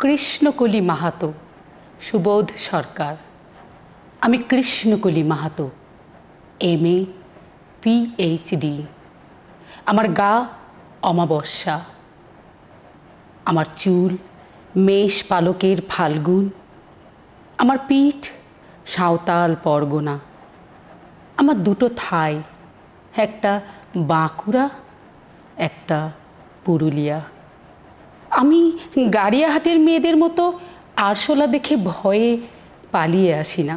কৃষ্ণকলি মাহাতো, সুবোধ সরকার। আমি Krishnakoli Mahato, MA PhD। আমার গা অমাবস্যা, আমার চুল মেষ পালকের ফাল্গুন, আমার পিঠ সাঁওতাল পরগনা, আমার দুটো থাই, একটা বাঁকুড়া, একটা পুরুলিয়া। আমি গাড়িয়াহাটের মেয়েদের মতো আরশোলা দেখে ভয়ে পালিয়ে আসি না।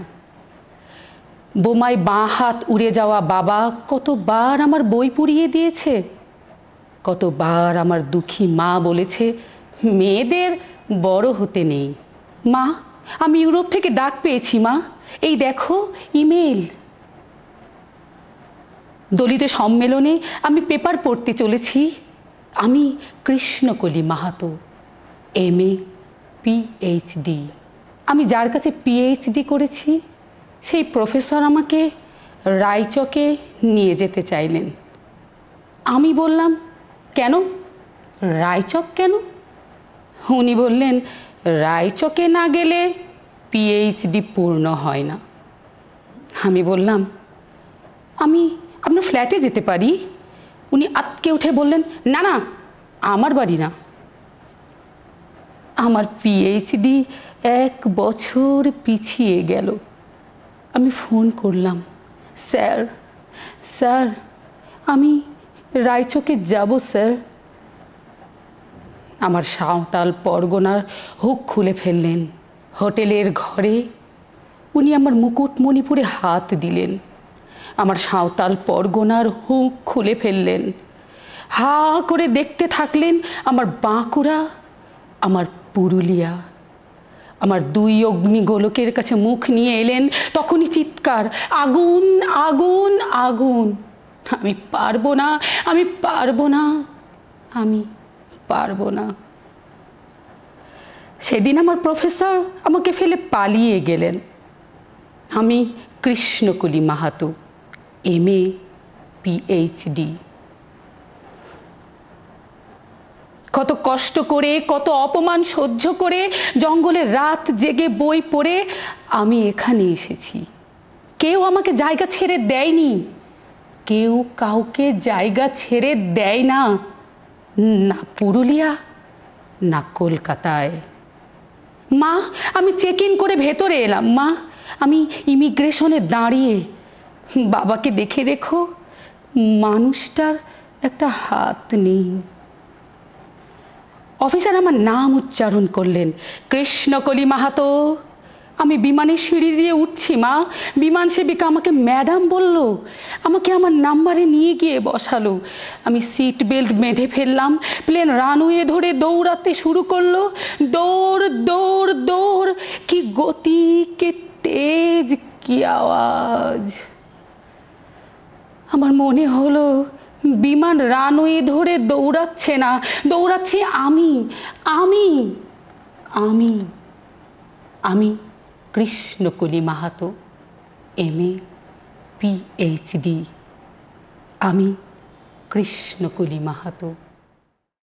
বোমায় বাঁ হাত উড়ে যাওয়া বাবা কতবার আমার বই পুড়িয়ে দিয়েছে, কতবার আমার দুঃখী মা বলেছে মেয়েদের বড় হতে নেই। মা, আমি ইউরোপ থেকে ডাক পেয়েছি মা, এই দেখো ইমেল। দলিত সম্মেলনে আমি পেপার পড়তে চলেছি, আমি কৃষ্ণকলি মাহাতো, MA PhD। আমি যার কাছে PhD করেছি সেই প্রফেসর আমাকে রায়চকে নিয়ে যেতে চাইলেন। আমি বললাম কেন, রায়চক কেন? উনি বললেন রায়চকে না গেলে PhD পূর্ণ হয় না। আমি বললাম আমি আপনার ফ্ল্যাটে যেতে পারি। উনি আটকে উঠে বললেন না না, আমার বাড়ি না। আমার PhD 1 বছর পিছিয়ে গেল। আমি ফোন করলাম, স্যার স্যার আমি রায়চকে যাব স্যার। আমার সাঁওতাল পরগনার হুক খুলে ফেললেন। হোটেলের ঘরে উনি আমার মুকুটমণিপুরে হাত দিলেন, আমার সাঁওতাল পরগনার হুক খুলে ফেললেন। হা করে দেখতে থাকলেন আমার বাঁকুড়া, আমার পুরুলিয়া। আমার 2 অগ্নিগোলকের কাছে মুখ নিয়ে এলেন, তখনই চিৎকার, আগুন আগুন আগুন। আমি পারবো না, আমি পারবো না, আমি পারবো না। সেদিন আমার প্রফেসর আমাকে ফেলে পালিয়ে গেলেন। আমি কৃষ্ণকলি মাহাতো, MA PhD। কত কষ্ট করে, কত অপমান সহ্য করে, জঙ্গলে রাত জেগে বই পড়ে আমি এখানে এসেছি। কেউ আমাকে জায়গা ছেড়ে দেয়নি, কেউ কাউকে জায়গা ছেড়ে দেয় না, না পুরুলিয়া না কলকাতায়। মা, আমি চেক ইন করে ভেতরে এলাম। মা, আমি ইমিগ্রেশনে দাঁড়িয়ে বাবাকে দেখে দেখো মানুষটার একটা হাত নেই। অফিসার আমার নাম উচ্চারণ করলেন, কৃষ্ণকলি মাহাতো। আমি বিমানের সিঁড়ি দিয়ে উঠছি মা, বিমান সেবিকা আমাকে ম্যাডাম বলল, আমাকে আমার নাম্বারে নিয়ে গিয়ে বসালো। আমি সিট বেল্ট বেঁধে ফেললাম, প্লেন রানওয়ে ধরে দৌড়াতে শুরু করলো। দৌড় দৌড় দৌড়, কি গতি, কি তেজ, কি আওয়াজ। আমার মনে হলো বিমান রানওয়ে ধরে দৌড়াচ্ছে না, দৌড়াচ্ছি আমি আমি আমি আমি কৃষ্ণকলি মাহাতো, MA PhD। আমি কৃষ্ণকলি মাহাতো।